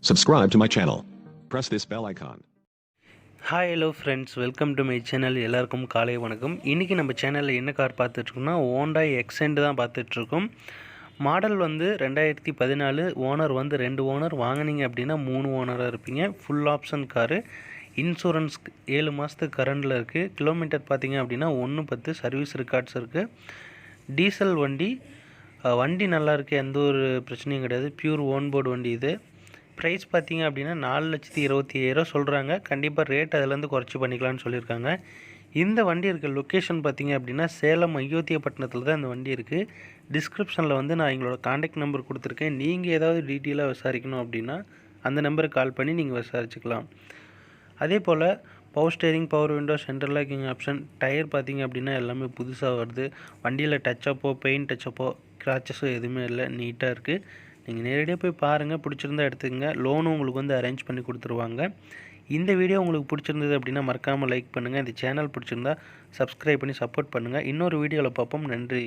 Subscribe to my channel. Press this bell icon. Hi hello friends, welcome to my channel. எல்லாருக்கும் காலை வணக்கம். இன்றைக்கி நம்ம சேனலில் என்ன கார் பார்த்துட்ருக்கோம்னா ஹோண்டாய் எக்ஸெண்ட் தான் பார்த்துட்ருக்கோம். மாடல் வந்து 2014, ஓனர் வந்து 2 ஓனர். வாங்கினீங்க அப்படின்னா 3 ஓனராக இருப்பீங்க. Full option car. இன்சூரன்ஸ் 7 மாதத்துக்கு கரண்டில் இருக்குது. கிலோமீட்டர் பார்த்தீங்க அப்படின்னா 110 சர்வீஸ் ரெக்கார்ட்ஸ் இருக்குது. டீசல் வண்டி. வண்டி நல்லாயிருக்கு, எந்த ஒரு பிரச்சனையும் கிடையாது. பியூர் ஓன்போர்டு வண்டி இது. ப்ரைஸ் பார்த்திங்க அப்படின்னா 4,25,000 சொல்கிறாங்க. கண்டிப்பாக ரேட் அதிலேருந்து குறைச்சி பண்ணிக்கலான்னு சொல்லியிருக்காங்க. இந்த வண்டி இருக்க லொக்கேஷன் பார்த்திங்க அப்படின்னா சேலம் அயோத்தியப்பட்டினத்தில் தான் இந்த வண்டி இருக்குது. டிஸ்கிரிப்ஷனில் வந்து நான் எங்களோட காண்டாக்ட் நம்பர் கொடுத்துருக்கேன். நீங்கள் ஏதாவது டீட்டெயிலாக விசாரிக்கணும் அப்படின்னா அந்த நம்பருக்கு கால் பண்ணி நீங்கள் விசாரிச்சுக்கலாம். அதே போல் power steering, power window, central locking option, tyre பார்த்திங்க அப்படின்னா எல்லாமே புதுசாக வருது. வண்டியில் டச்சப்போ, பெயிண்ட் டச்சப்போ, கிராச்சஸோ எதுவுமே இல்லை, நீட்டாக இருக்குது. நீங்கள் நேரடியாக போய் பாருங்கள், பிடிச்சிருந்தா எடுத்துக்கங்க. லோனும் உங்களுக்கு வந்து அரேஞ்ச் பண்ணி கொடுத்துருவாங்க. இந்த வீடியோ உங்களுக்கு பிடிச்சிருந்தது அப்படின்னா மறக்காமல் லைக் பண்ணுங்கள். இந்த சேனல் பிடிச்சிருந்தா சப்ஸ்கிரைப் பண்ணி சப்போர்ட் பண்ணுங்கள். இன்னொரு வீடியோவில் பார்ப்போம். நன்றி.